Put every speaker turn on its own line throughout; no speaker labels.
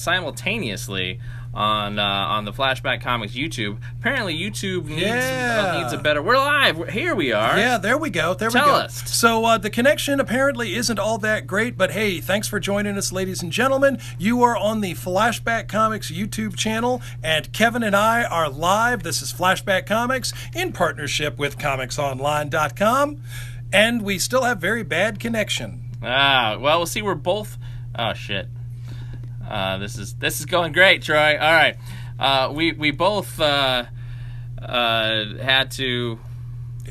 simultaneously on the Flashback Comics YouTube. Apparently, YouTube needs a better. We're live. Here we are.
Yeah, there we go.
Tell us.
So the connection apparently isn't all that great, but hey, thanks for joining us, ladies and gentlemen. You are on the Flashback Comics YouTube channel, and Kevin and I are live. This is Flashback Comics in partnership with ComicsOnline.com, and we still have very bad connection.
Well, we'll see. We're both. Oh shit. This is going great, Troy. All right, we both had to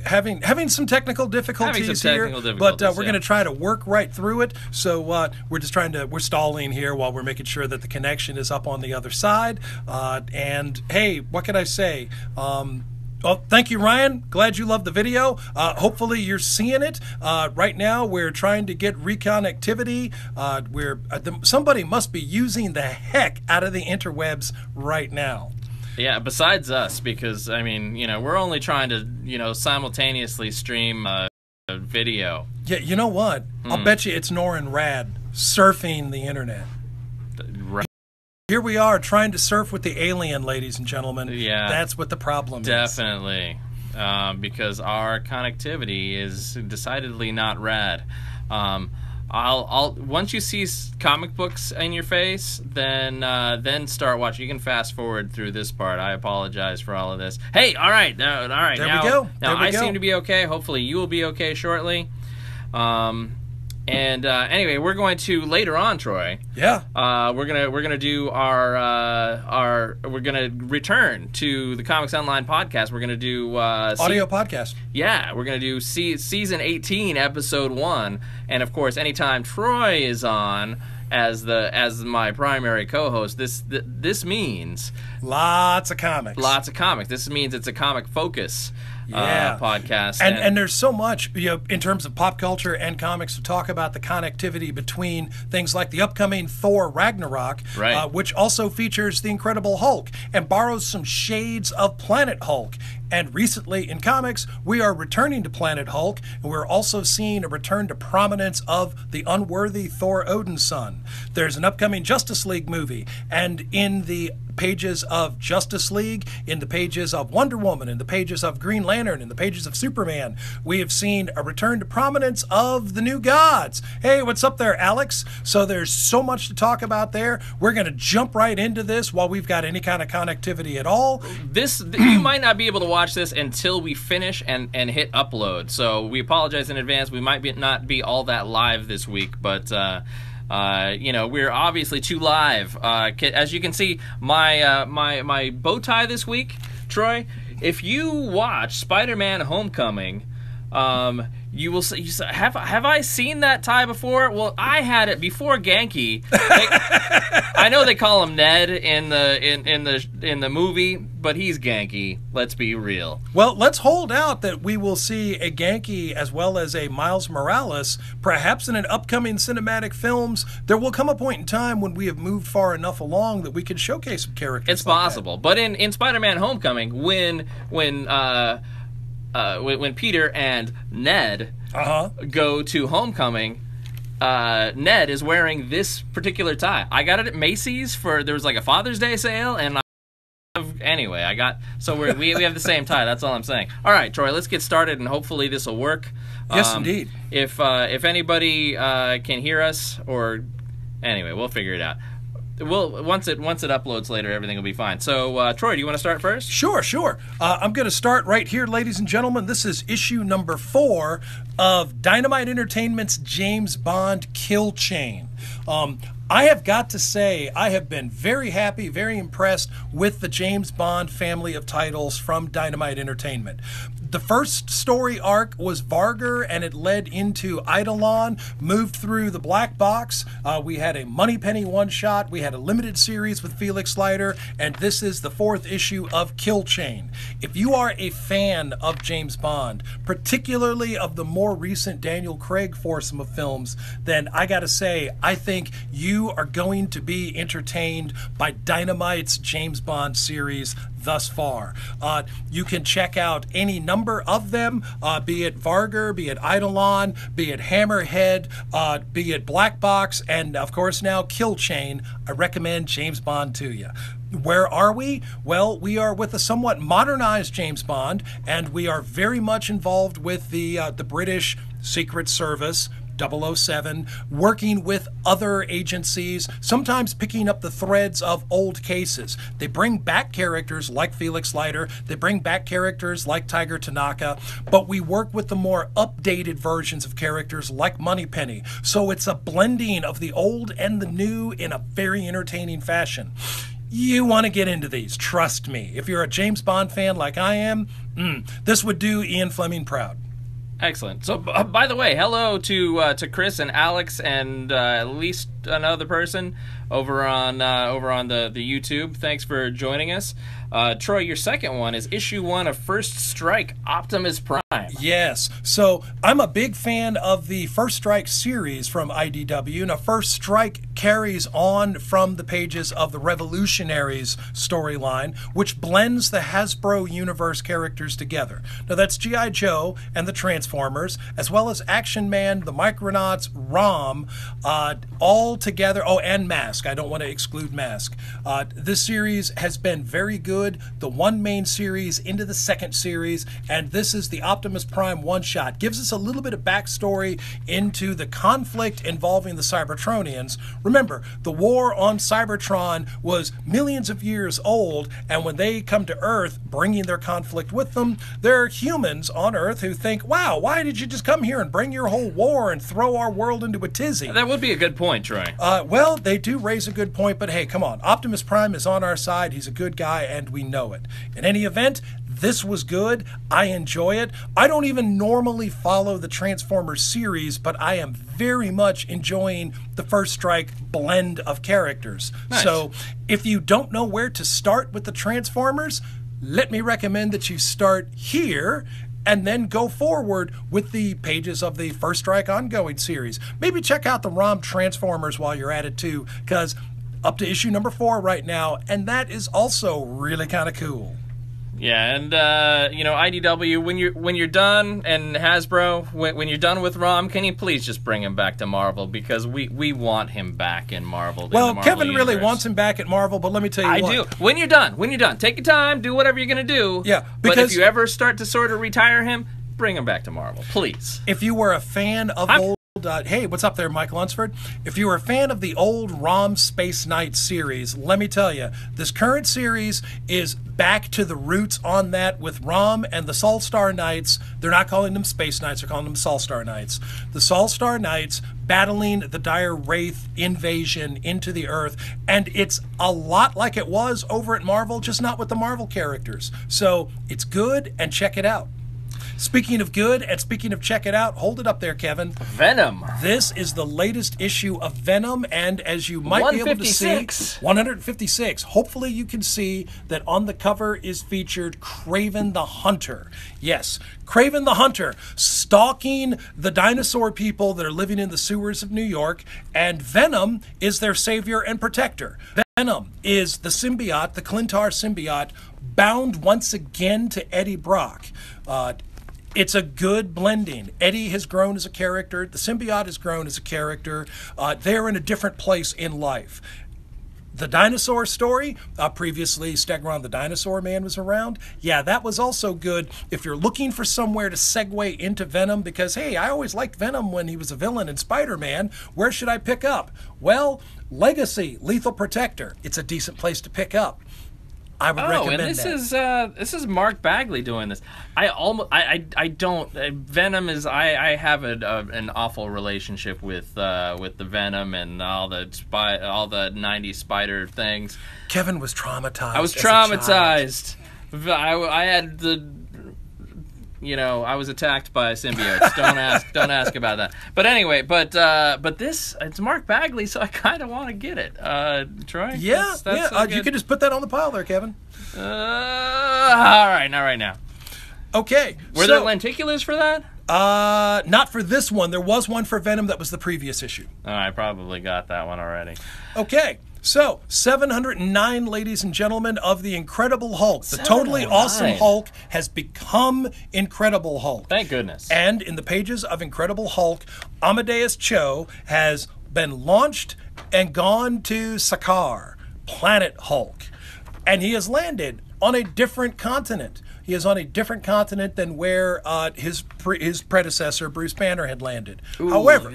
having some technical difficulties here, but we're going to try to work right through it. So we're stalling here while we're making sure that the connection is up on the other side. And hey, what can I say? Well, thank you, Ryan. Glad you loved the video. Hopefully you're seeing it. Right now we're trying to get reconnectivity. Somebody must be using the heck out of the interwebs right now.
Yeah, besides us, because, I mean, we're only trying to, simultaneously stream a video.
Yeah, you know what? I'll bet you it's Norin Rad surfing the internet. Here we are trying to surf with the alien, ladies and gentlemen.
Yeah.
That's what the problem is.
Definitely. Because our connectivity is decidedly not rad. Once you see comic books in your face, then start watching. You can fast forward through this part. I apologize for all of this. Hey, all right. There
we go.
Now I seem to be okay. Hopefully you will be okay shortly. Anyway, we're going to later on, Troy.
Yeah.
We're gonna do we're gonna return to the Comics Online podcast. We're gonna do
audio podcast.
Yeah, we're gonna do season 18, episode 1, and of course, anytime Troy is on as my primary co-host, this means
lots of comics.
Lots of comics. This means it's a comic focus. Podcast.
And there's so much, in terms of pop culture and comics to talk about the connectivity between things like the upcoming Thor Ragnarok,
right.
Which also features the Incredible Hulk and borrows some shades of Planet Hulk. And recently in comics, we are returning to Planet Hulk, and we're also seeing a return to prominence of the unworthy Thor Odinson. There's an upcoming Justice League movie, and in the pages of Justice League, in the pages of Wonder Woman, in the pages of Green Lantern, in the pages of Superman, we have seen a return to prominence of the New Gods. Hey, what's up there, Alex? So there's so much to talk about there. We're going to jump right into this while we've got any kind of connectivity at all.
You might not be able to watch this until we finish and hit upload. So we apologize in advance. We might not be all that live this week, but we're obviously too live. As you can see, my bow tie this week, Troy. If you watch Spider-Man: Homecoming, you will see. Have I seen that tie before? Well, I had it before Genki. I know they call him Ned in the movie, but he's Genki. Let's be real.
Well, let's hold out that we will see a Genki as well as a Miles Morales, perhaps in an upcoming cinematic films. There will come a point in time when we have moved far enough along that we can showcase some characters.
It's possible, but in Spider-Man: Homecoming, when Peter and Ned go to Homecoming, Ned is wearing this particular tie. I got it at Macy's there was like a Father's Day sale, and we have the same tie. That's all I'm saying. All right, Troy, let's get started, and hopefully this will work.
Yes, indeed.
If anybody can hear us, we'll figure it out. Once it uploads later, everything will be fine. So, Troy, do you want to start first?
Sure. I'm going to start right here, ladies and gentlemen. This is issue number 4 of Dynamite Entertainment's James Bond Kill Chain. I have got to say, I have been very happy, very impressed with the James Bond family of titles from Dynamite Entertainment. The first story arc was Varger, and it led into Eidolon, moved through the Black Box. We had a Moneypenny one-shot. We had a limited series with Felix Leiter, and this is the 4th issue of Kill Chain. If you are a fan of James Bond, particularly of the more recent Daniel Craig foursome of films, then I gotta say, I think you are going to be entertained by Dynamite's James Bond series thus far. You can check out any number of them, be it Vargur, be it Eidolon, be it Hammerhead, be it Black Box, and of course now Kill Chain. I recommend James Bond to you. Where are we? Well, we are with a somewhat modernized James Bond, and we are very much involved with the British Secret Service, 007, working with other agencies, sometimes picking up the threads of old cases. They bring back characters like Felix Leiter, they bring back characters like Tiger Tanaka, but we work with the more updated versions of characters like Moneypenny. So it's a blending of the old and the new in a very entertaining fashion. You want to get into these, trust me. If you're a James Bond fan like I am, this would do Ian Fleming proud.
Excellent. So, by the way, hello to Chris and Alex and at least another person over on the YouTube. Thanks for joining us. Troy, your second one is issue 1 of First Strike, Optimus Prime.
Yes. So I'm a big fan of the First Strike series from IDW. Now, First Strike carries on from the pages of the Revolutionaries storyline, which blends the Hasbro universe characters together. Now, that's G.I. Joe and the Transformers, as well as Action Man, the Micronauts, ROM, all together. Oh, and Mask. I don't want to exclude Mask. This series has been very good. The one main series into the second series, and this is the Optimus Prime one-shot. Gives us a little bit of backstory into the conflict involving the Cybertronians. Remember, the war on Cybertron was millions of years old, and when they come to Earth, bringing their conflict with them, there are humans on Earth who think, wow, why did you just come here and bring your whole war and throw our world into a tizzy?
That would be a good point, Troy.
Well, they do raise a good point, but hey, come on. Optimus Prime is on our side. He's a good guy, and we know it. In any event, this was good. I enjoy it. I don't even normally follow the Transformers series, but I am very much enjoying the First Strike blend of characters.
Nice.
So if you don't know where to start with the Transformers, let me recommend that you start here and then go forward with the pages of the First Strike ongoing series. Maybe check out the ROM Transformers while you're at it too, because up to issue number 4 right now, and that is also really kind of cool.
Yeah, and IDW, when you're done, and Hasbro, when you're done with ROM, can you please just bring him back to Marvel, because we want him back in Marvel.
Well,
Marvel
Kevin
universe.
really wants him back at Marvel, but let me tell you
what. I do. When you're done, take your time, do whatever you're gonna do.
Yeah,
but if you ever start to sort of retire him, bring him back to Marvel, please.
If you were a fan of old. Hey, what's up there, Mike Lunsford? If you were a fan of the old ROM Space Knight series, let me tell you, this current series is back to the roots on that with ROM and the Solstar Knights. They're not calling them Space Knights, they're calling them Solstar Knights. The Solstar Knights battling the dire Wraith invasion into the Earth, and it's a lot like it was over at Marvel, just not with the Marvel characters. So it's good, and check it out. Speaking of good, and speaking of check it out, hold it up there, Kevin.
Venom.
This is the latest issue of Venom, and as you might be able to see, 156. Hopefully you can see that on the cover is featured Kraven the Hunter. Yes, Kraven the Hunter, stalking the dinosaur people that are living in the sewers of New York, and Venom is their savior and protector. Venom is the symbiote, the Clintar symbiote, bound once again to Eddie Brock. It's a good blending. Eddie has grown as a character. The symbiote has grown as a character. They're in a different place in life. The dinosaur story, previously Stegron the Dinosaur Man was around. Yeah, that was also good. If you're looking for somewhere to segue into Venom, because, hey, I always liked Venom when he was a villain in Spider-Man, where should I pick up? Well, Legacy, Lethal Protector. It's a decent place to pick up. I would recommend
and
that.
This is Mark Bagley doing this. I don't Venom is I have an awful relationship with the Venom and all the 90s spider things.
Kevin was traumatized.
I was traumatized. I had I was attacked by symbiotes. Don't ask about that. But anyway, but this, it's Mark Bagley, so I kind of want to get it. Troy?
Yeah, you can just put that on the pile there, Kevin.
All right, not right now.
Okay.
Were there lenticulars for that?
Not for this one. There was one for Venom that was the previous issue.
Oh, I probably got that one already.
Okay. So, 709, ladies and gentlemen, of the Incredible Hulk. The totally awesome Hulk has become Incredible Hulk.
Thank goodness.
And in the pages of Incredible Hulk, Amadeus Cho has been launched and gone to Sakaar, Planet Hulk. And he has landed on a different continent. He is on a different continent than where his predecessor, Bruce Banner, had landed.
Ooh,
However,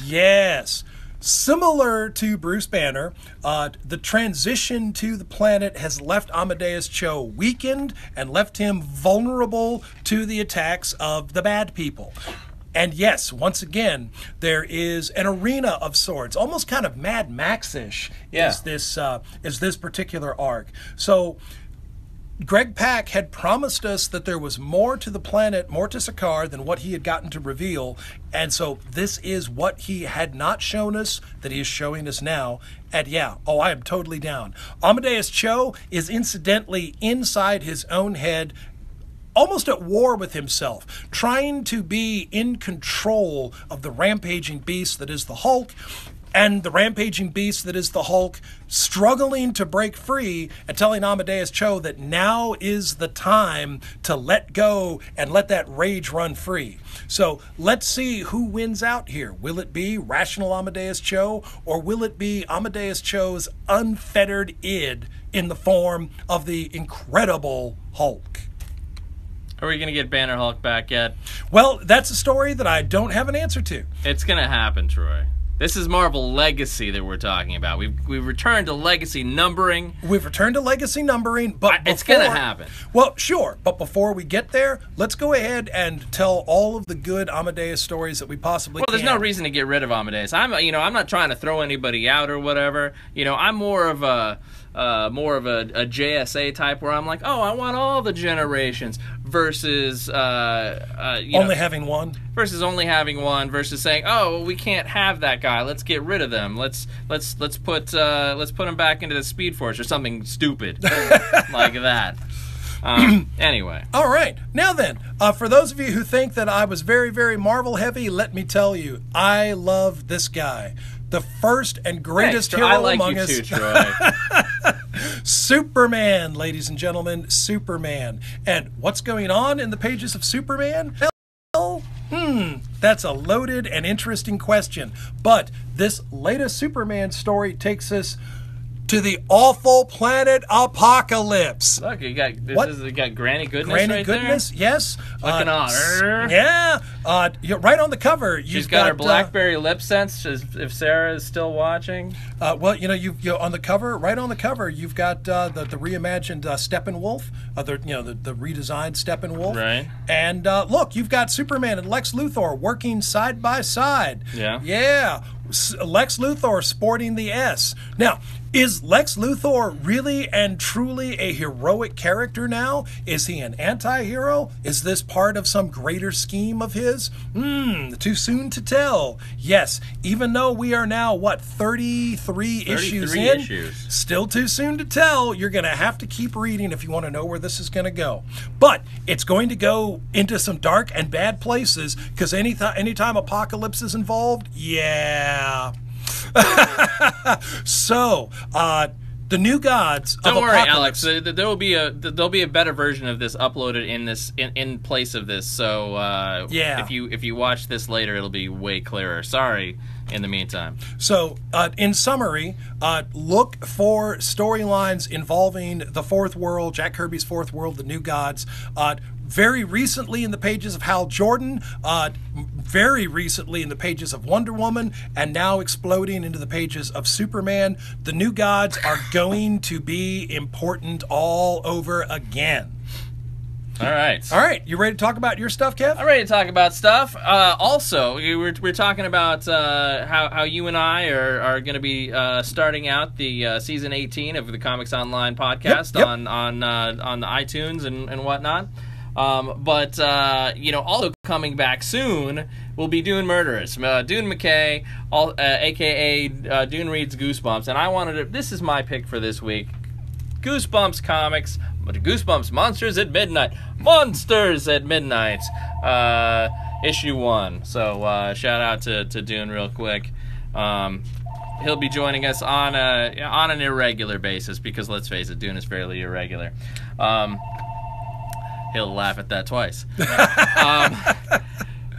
yes.
Similar to Bruce Banner, the transition to the planet has left Amadeus Cho weakened and left him vulnerable to the attacks of the bad people. And yes, once again, there is an arena of sorts, almost kind of Mad Max-ish is this particular arc. So Greg Pak had promised us that there was more to the planet, more to Sakaar than what he had gotten to reveal. And so this is what he had not shown us that he is showing us now. And I am totally down. Amadeus Cho is incidentally inside his own head, almost at war with himself, trying to be in control of the rampaging beast that is the Hulk, and the rampaging beast that is the Hulk struggling to break free and telling Amadeus Cho that now is the time to let go and let that rage run free. So let's see who wins out here. Will it be rational Amadeus Cho, or will it be Amadeus Cho's unfettered id in the form of the Incredible Hulk?
Are we going to get Banner Hulk back yet?
Well, that's a story that I don't have an answer to.
It's going to happen, Troy. This is Marvel Legacy that we're talking about. We've returned to Legacy numbering.
We've returned to Legacy numbering, but
it's going to happen.
Well, sure, but before we get there, let's go ahead and tell all of the good Amadeus stories that we possibly can.
Well, there's no reason to get rid of Amadeus. I'm not trying to throw anybody out or whatever. I'm more of a JSA type where I'm like, oh, I want all the generations versus
only having one.
Versus only having one, versus saying, oh, well, we can't have that guy. Let's get rid of them. Let's put him back into the Speed Force or something stupid like that. Anyway.
All right. Now then, for those of you who think that I was very, very Marvel heavy, let me tell you, I love this guy. The first and greatest hero among us.
I like you too, Troy.
Superman, ladies and gentlemen, Superman. And what's going on in the pages of Superman? Well, that's a loaded and interesting question. But this latest Superman story takes us to the awful planet Apocalypse.
Look, you got Granny Goodness.
Granny
right
Goodness,
there?
yes.
Looking on.
Yeah. You're right on the cover.
She's got her BlackBerry lip sense. If Sarah is still watching.
Well, you on the cover, right on the cover, you've got the reimagined Steppenwolf, the redesigned Steppenwolf.
Right.
And look, you've got Superman and Lex Luthor working side by side.
Yeah.
Yeah. Lex Luthor sporting the S. Now, is Lex Luthor really and truly a heroic character now? Is he an anti-hero? Is this part of some greater scheme of his? Too soon to tell. Yes, even though we are now, 33 issues in? Still too soon to tell. You're going to have to keep reading if you want to know where this is going to go. But it's going to go into some dark and bad places, because anytime Apocalypse is involved, yeah. So, the New Gods of
Don't worry,
Apocalypse.
Alex. There'll be a better version of this uploaded in place of this. So if you watch this later, it'll be way clearer. Sorry. In the meantime.
So, in summary, look for storylines involving the Fourth World, Jack Kirby's Fourth World, the New Gods. Very recently in the pages of Hal Jordan, very recently in the pages of Wonder Woman, and now exploding into the pages of Superman. The New Gods are going to be important all over again.
All right.
You ready to talk about your stuff, Kev?
I'm ready to talk about stuff. Also, we're talking about how you and I are going to be starting out the season 18 of the Comics Online podcast on the iTunes and whatnot. But also coming back soon will be Dune Murderous. Dune McKay, a.k.a. Dune Reads Goosebumps. And this is my pick for this week. Goosebumps comics, Goosebumps Monsters at Midnight. Monsters at Midnight, issue 1. So shout out to Dune real quick. he'll be joining us on an irregular basis because let's face it, Dune is fairly irregular. He'll laugh at that twice.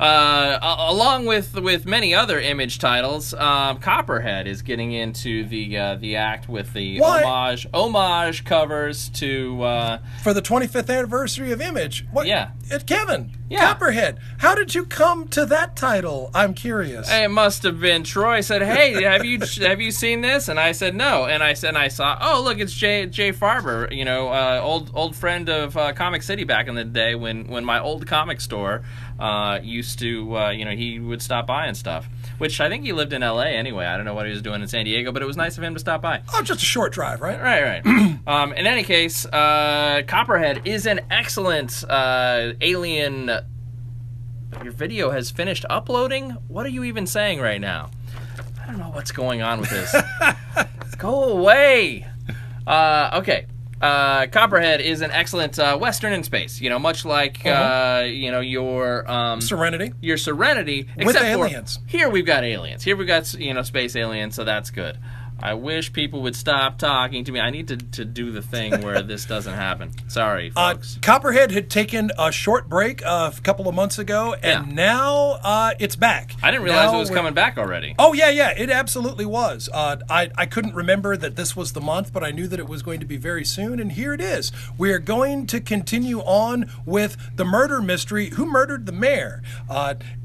Along with many other Image titles, Copperhead is getting into the act with the homage covers to
for the 25th anniversary of Image. What?
Yeah,
Kevin.
Yeah.
Copperhead. How did you come to that title? I'm curious.
It must have been Troy said, "Hey, have you seen this?" And I said, "No." And I saw, "Oh, look, it's Jay Farber, old friend of Comic City back in the day when my old comic store used to, he would stop by and stuff." Which I think he lived in L.A. anyway. I don't know what he was doing in San Diego, but it was nice of him to stop by.
Oh, just a short drive, right?
Right. In any case, Copperhead is an excellent alien. Your video has finished uploading? What are you even saying right now? I don't know what's going on with this. Go away. Okay. Copperhead is an excellent Western in space. Much like your
Serenity.
Your Serenity,
with
except
aliens.
Here we've got aliens. Here we've got space aliens. So that's good. I wish people would stop talking to me. I need to do the thing where this doesn't happen. Sorry, folks.
Copperhead had taken a short break a couple of months ago, and now it's back.
I didn't realize it was coming back already.
Oh, yeah, it absolutely was. I couldn't remember that this was the month, but I knew that it was going to be very soon, and here it is. We are going to continue on with the murder mystery, Who Murdered the Mayor?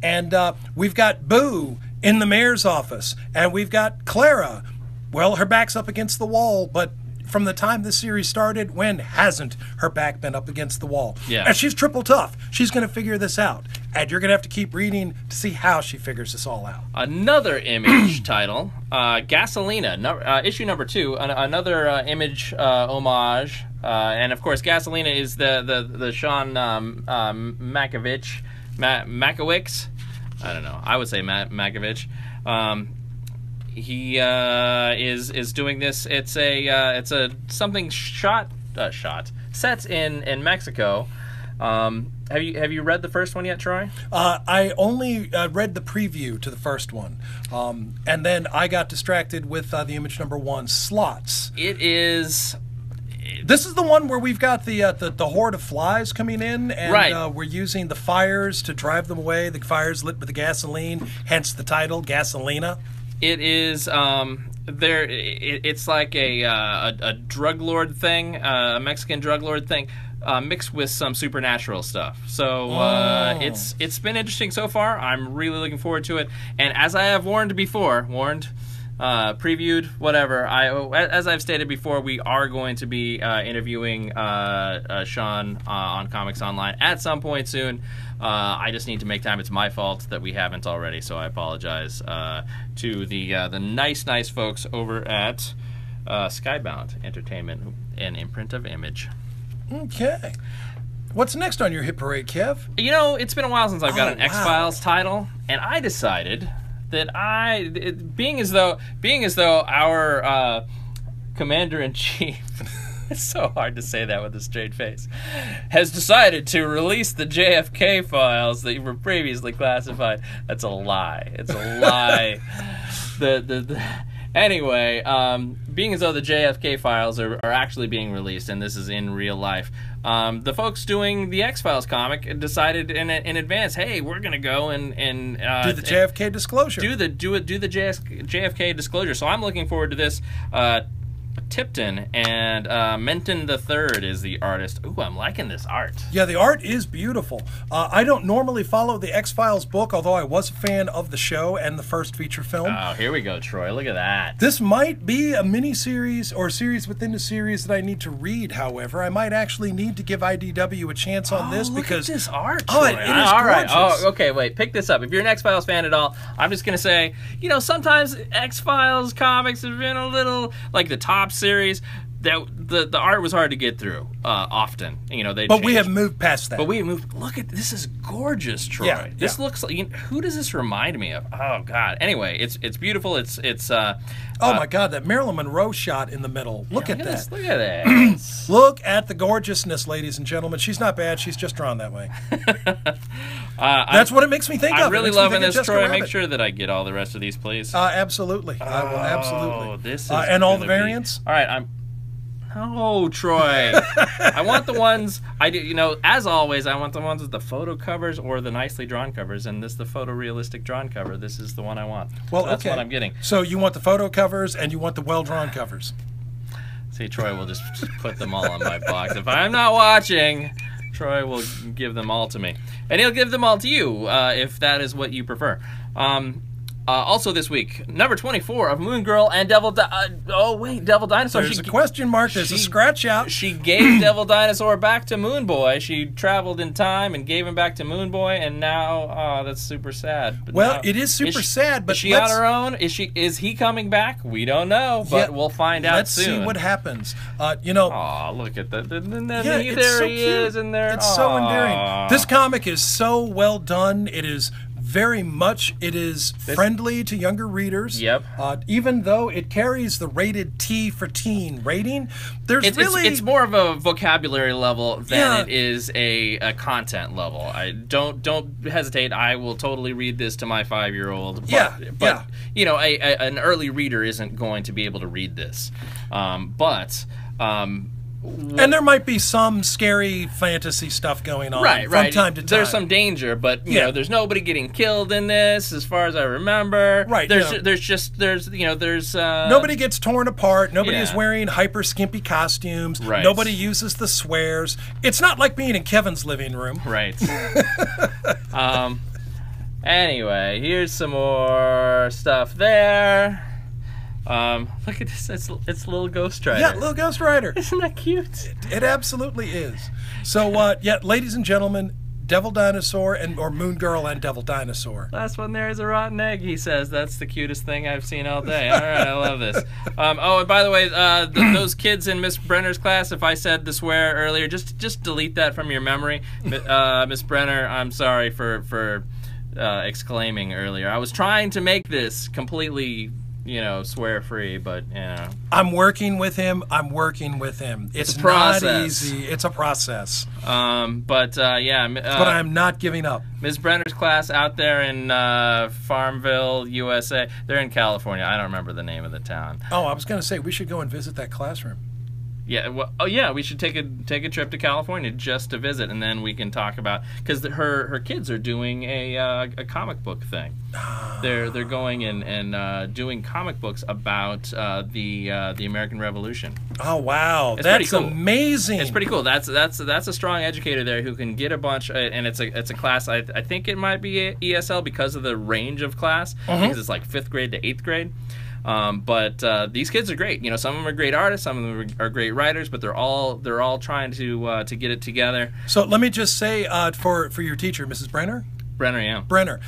And we've got Boo in the mayor's office, and we've got Clara. Well, her back's up against the wall, but from the time this series started, when hasn't her back been up against the wall?
Yeah.
And she's triple tough. She's going to figure this out. And you're going to have to keep reading to see how she figures this all out.
Another Image title, Gasolina, issue number 2, another Image homage. And, of course, Gasolina is the Sean Makowicz. I don't know. I would say Makowicz. He is doing this. It's a something set in Mexico. Have you read the first one yet, Troy?
I only read the preview to the first one, and then I got distracted with the Image number 1 slots.
It is.
This is the one where we've got the horde of flies coming in, and we're using the fires to drive them away. The fires lit with the gasoline, hence the title, Gasolina.
It is it's like a drug lord thing, a Mexican drug lord thing, mixed with some supernatural stuff. So it's been interesting so far. I'm really looking forward to it. And as I have previewed, whatever. As I've stated before, we are going to be interviewing Sean on Comics Online at some point soon. I just need to make time. It's my fault that we haven't already, so I apologize to the nice folks over at Skybound Entertainment, an imprint of Image.
Okay. What's next on your hit parade, Kev?
It's been a while since I've got an X-Files title, and I decided that being as though our commander-in-chief, it's so hard to say that with a straight face, has decided to release the JFK files that were previously classified. That's a lie. It's a lie. Anyway, being as though the JFK files are actually being released, and this is in real life, the folks doing the X-Files comic decided in advance, hey, we're gonna go and
do the JFK disclosure.
Do the JFK disclosure. So I'm looking forward to this. Tipton and Menton III is the artist. Ooh, I'm liking this art.
Yeah, the art is beautiful. I don't normally follow the X-Files book, although I was a fan of the show and the first feature film.
Oh, here we go, Troy. Look at that.
This might be a mini-series or series within a series that I need to read, however. I might actually need to give IDW a chance on this because...
Look at this art,
Troy. It is gorgeous. All right.
Oh, okay, wait. Pick this up. If you're an X-Files fan at all, I'm just going to say, sometimes X-Files comics have been a little... like the top series, the art was hard to get through often.
But we have moved past that.
But we have moved. Look at this is gorgeous, Troy.
Yeah,
this looks like who does this remind me of? Oh God. Anyway, it's beautiful. It's
oh my God, that Marilyn Monroe shot in the middle. Look at that.
Look at that.
Look at the gorgeousness, ladies and gentlemen. She's not bad. She's just drawn that way. That's what it makes me think of.
I'm really loving this, Troy. Make sure that I get all the rest of these, please.
Absolutely. I will absolutely.
This is
and all the variants?
All right, No, Troy. I want the ones as always, I want the ones with the photo covers or the nicely drawn covers, and this is the photorealistic drawn cover. This is the one I want.
Well,
so that's what I'm getting.
So you want the photo covers and you want the well-drawn covers.
See, Troy will just put them all in my box. If I'm not watching, Troy will give them all to me. And he'll give them all to you if that is what you prefer. Also this week, number 24 of Moon Girl and Devil Dinosaur.
There's a question mark. There's a scratch out.
She gave Devil Dinosaur back to Moon Boy. She traveled in time and gave him back to Moon Boy, and now that's super sad. But
well, it is super sad. But
is she on her own? Is he coming back? We don't know, but we'll find out soon.
Let's see what happens.
Aw, look at that.
It's
there
so
he
cute.
is in there.
It's so endearing. This comic is so well done. It is very much, it is friendly to younger readers.
Yep.
Even though it carries the rated T for teen rating,
it's more of a vocabulary level than it is a content level. I don't hesitate. I will totally read this to my 5-year-old. But an early reader isn't going to be able to read this.
And there might be some scary fantasy stuff going on from time to time.
There's some danger, but there's nobody getting killed in this, as far as I remember.
Right.
There's
nobody gets torn apart. Nobody is wearing hyper skimpy costumes.
Right.
Nobody uses the swears. It's not like being in Kevin's living room.
Right. Anyway, here's some more stuff there. Look at this. It's little Ghost Rider.
Yeah, little Ghost Rider.
Isn't that cute?
It absolutely is. So, ladies and gentlemen, Devil Dinosaur or Moon Girl and Devil Dinosaur.
Last one there is a rotten egg, he says. That's the cutest thing I've seen all day. All right, I love this. And by the way, those kids in Miss Brenner's class, if I said the swear earlier, just delete that from your memory. Miss Brenner, I'm sorry for exclaiming earlier. I was trying to make this completely swear free, but
I'm working with him. It's not easy. It's a process.
But
I'm not giving up.
Ms. Brenner's class out there in Farmville, USA. They're in California. I don't remember the name of the town.
Oh, I was going to say we should go and visit that classroom.
Yeah. Well, we should take a trip to California just to visit, and then we can talk about because her kids are doing a comic book thing. They're going and doing comic books about the American Revolution.
Oh wow,
that's
cool. Amazing!
It's pretty cool. That's a strong educator there who can get a bunch, and it's a class. I think it might be ESL because of the range of class, because it's like 5th grade to 8th grade. But these kids are great. Some of them are great artists, some of them are great writers, but they're all trying to get it together.
So let me just say for your teacher, Mrs. Brenner.
Brenner, yeah.
Brenner.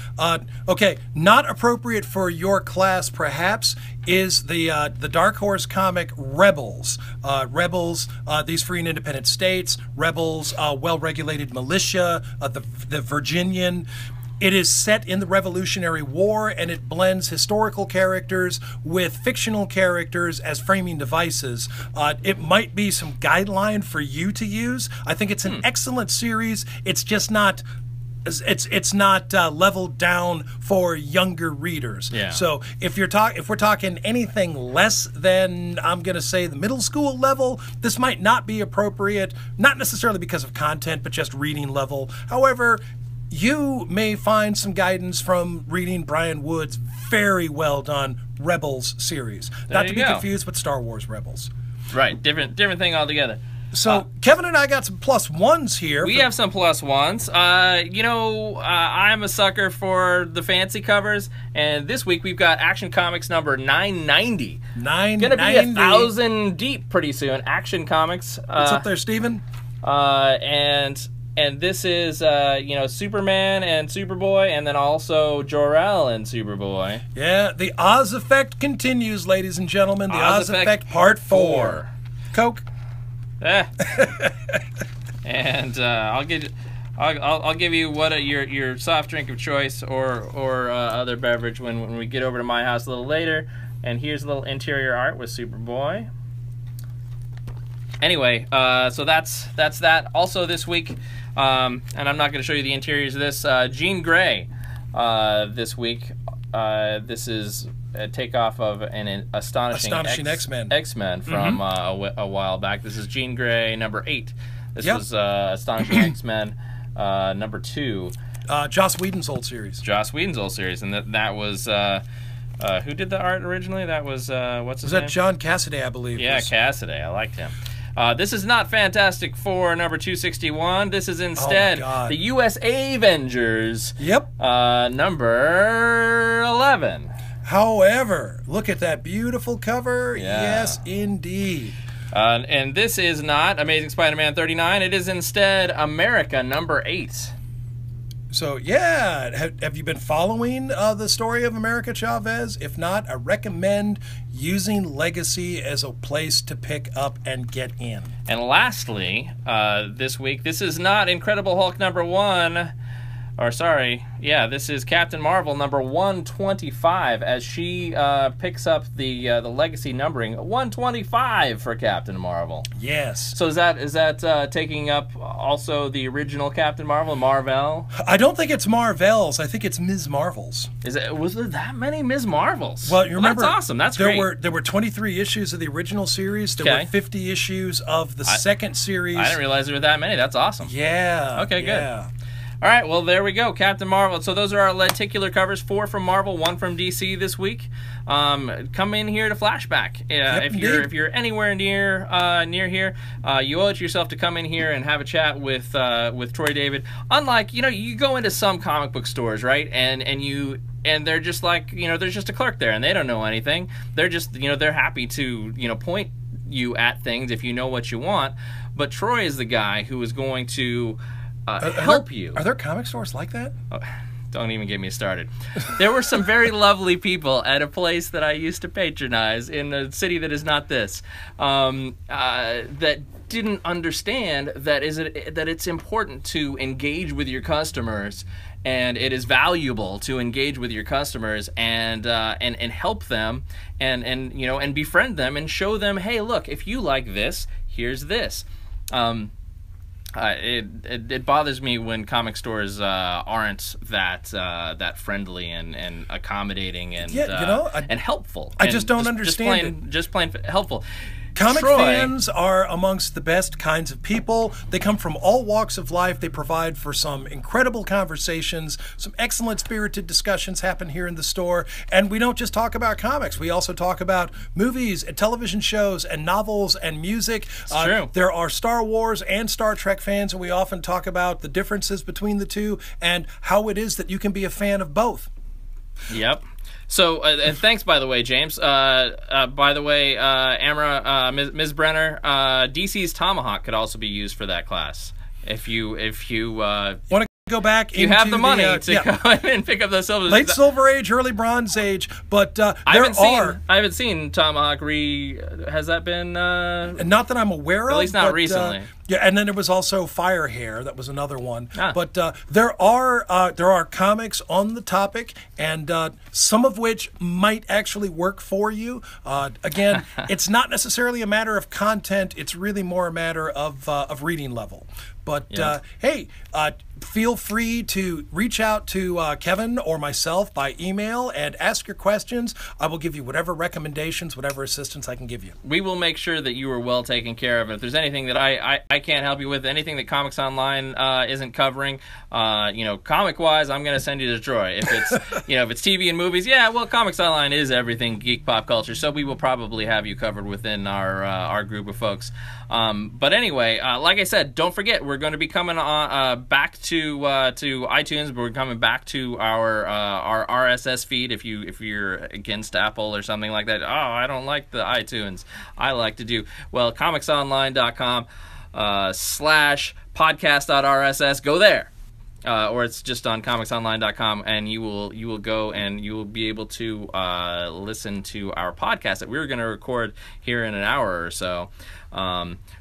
Okay, not appropriate for your class, perhaps, is the Dark Horse comic Rebels. Rebels, these free and independent states. Rebels, well-regulated militia. The Virginian. It is set in the Revolutionary War, and it blends historical characters with fictional characters as framing devices. It might be some guideline for you to use. I think it's an excellent series. It's just not... It's not leveled down for younger readers.
Yeah.
So if we're talking anything less than, I'm going to say, the middle school level, this might not be appropriate. Not necessarily because of content, but just reading level. However, you may find some guidance from reading Brian Wood's very well done Rebels series. Not to be confused with Star Wars Rebels.
Right, different thing altogether.
So Kevin and I got some +1s here.
We have some +1s. I'm a sucker for the fancy covers, and this week we've got Action Comics number 990.
990.
Going to be 1,000 deep pretty soon. Action Comics.
What's up there, Steven?
And this is Superman and Superboy, and then also Jor-El and Superboy.
Yeah, the Oz Effect continues, ladies and gentlemen. The Oz Effect Part 4. Coke.
And I'll give you what your soft drink of choice or other beverage when we get over to my house a little later. And here's a little interior art with Superboy. Anyway, so that's that. Also this week, and I'm not going to show you the interiors of this. Jean Grey this week. This is a takeoff of an astonishing X-Men from a while back. This is Jean Grey number 8. This was Astonishing X-Men number 2.
Joss Whedon's old series.
And that was who did the art originally? That was what's his name?
Was that John Cassaday, I believe?
Yeah, Cassaday. I liked him. This is not Fantastic Four number 261. This is instead the USA Avengers.
Yep.
Number 11.
However, look at that beautiful cover.
Yeah.
Yes, indeed.
And this is not Amazing Spider-Man 39. It is instead America number 8.
So, yeah, have you been following the story of America Chavez? If not, I recommend using Legacy as a place to pick up and get in.
And lastly, this week, this is not Incredible Hulk number 1. Or sorry, yeah, this is Captain Marvel number 125 as she picks up the Legacy numbering 125 for Captain Marvel.
Yes.
So is that taking up also the original Captain Marvel, Marvel?
I don't think it's Marvels. I think it's Ms. Marvels.
Was there that many Ms. Marvels?
Well, you remember
that's awesome. That's great.
There were 23 issues of the original series. There were 50 issues of the second series.
I didn't realize there were that many. That's awesome.
Yeah.
Okay, good.
Yeah.
All right, well, there we go, Captain Marvel. So those are our lenticular covers, 4 from Marvel, 1 from DC this week. Come in here to Flashback. If you're anywhere near here, you owe it to yourself to come in here and have a chat with Troy David. Unlike, you go into some comic book stores, right? And they're just like, there's just a clerk there and they don't know anything. They're just, they're happy to, point you at things if you know what you want. But Troy is the guy who is going to help you.
Are there comic stores like that?
Oh, don't even get me started. There were some very lovely people at a place that I used to patronize in a city that is not this, that didn't understand that it's important to engage with your customers, and it is valuable to engage with your customers and help them and befriend them and show them, hey, look, if you like this, here's this. It bothers me when comic stores aren't that friendly and accommodating and and helpful.
I just don't understand
just plain helpful.
Comic fans are amongst the best kinds of people. They come from all walks of life. They provide for some incredible conversations. Some excellent spirited discussions happen here in the store. And we don't just talk about comics. We also talk about movies and television shows and novels and music.
It's true.
There are Star Wars and Star Trek fans, and we often talk about the differences between the two and how it is that you can be a fan of both.
Yep. So, and thanks, by the way, James. By the way, Amara, Ms. Brenner, DC's Tomahawk could also be used for that class. If you
want to go back,
you have the money to go and pick up those silver.
Late Silver Age, early Bronze Age, but I
haven't seen Tomahawk has that been?
Not that I'm aware of.
At least not recently.
Yeah, and then there was also Fire Hair. That was another one. But there are comics on the topic, and some of which might actually work for you. Again, it's not necessarily a matter of content. It's really more a matter of reading level. But hey, feel free to reach out to Kevin or myself by email and ask your questions. I will give you whatever recommendations, whatever assistance I can give you.
We will make sure that you are well taken care of. And if there's anything that I can't help you with, anything that Comics Online isn't covering, comic-wise, I'm going to send you to Troy. If it's if it's TV and movies, Comics Online is everything geek pop culture, so we will probably have you covered within our group of folks. But anyway, like I said, don't forget, we're going to be coming back to iTunes. But we're coming back to our RSS feed. If you're against Apple or something like that, I don't like the iTunes. I like to do comicsonline.com /podcast.rss. Go there or it's just on comicsonline.com, and you will go and you will be able to listen to our podcast that we're going to record here in an hour or so.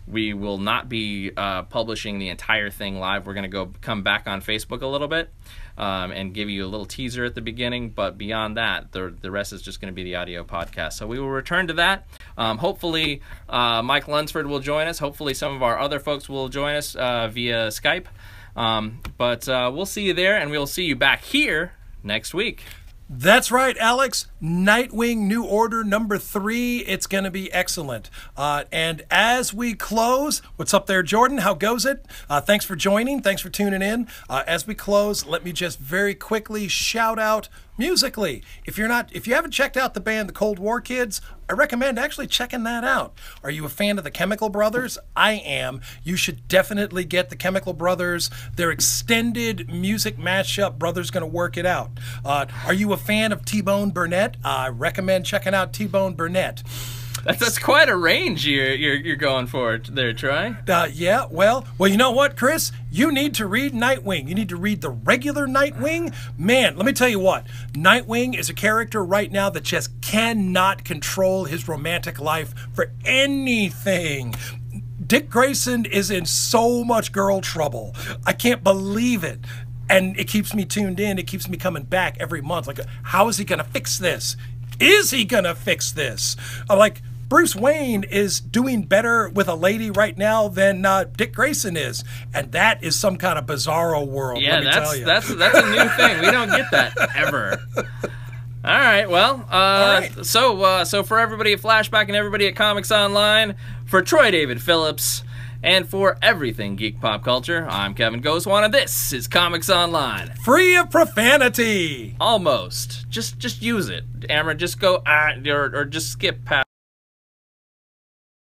We will not be publishing the entire thing live. We're going to come back on Facebook a little bit and give you a little teaser at the beginning, but beyond that, the rest is just going to be the audio podcast. So we will return to that. Hopefully, Mike Lunsford will join us. Hopefully, some of our other folks will join us via Skype. But we'll see you there, and we'll see you back here next week.
That's right, Alex. Nightwing New Order number 3. It's going to be excellent. And as we close, what's up there, Jordan? How goes it? Thanks for joining. Thanks for tuning in. As we close, let me just very quickly shout out musically. If you haven't checked out the band The Cold War Kids, I recommend actually checking that out. Are you a fan of the Chemical Brothers? I am. You should definitely get the Chemical Brothers. Their extended music mashup, Brother's Gonna Work It Out. Are you a fan of T-Bone Burnett? I recommend checking out T-Bone Burnett.
That's quite a range you're going for there, Troy.
Yeah, well, you know what, Chris? You need to read Nightwing. You need to read the regular Nightwing. Man, let me tell you what. Nightwing is a character right now that just cannot control his romantic life for anything. Dick Grayson is in so much girl trouble. I can't believe it. And it keeps me tuned in. It keeps me coming back every month. Like, how is he going to fix this? Is he going to fix this? Bruce Wayne is doing better with a lady right now than Dick Grayson is, and that is some kind of bizarro world.
Yeah,
let me tell you.
that's a new thing. We don't get that ever. All right, well, so for everybody at Flashback and everybody at Comics Online, for Troy David Phillips, and for everything geek pop culture, I'm Kevin Goswan, and this is Comics Online.
Free of profanity.
Almost. Just use it. Amber, just go or just skip past.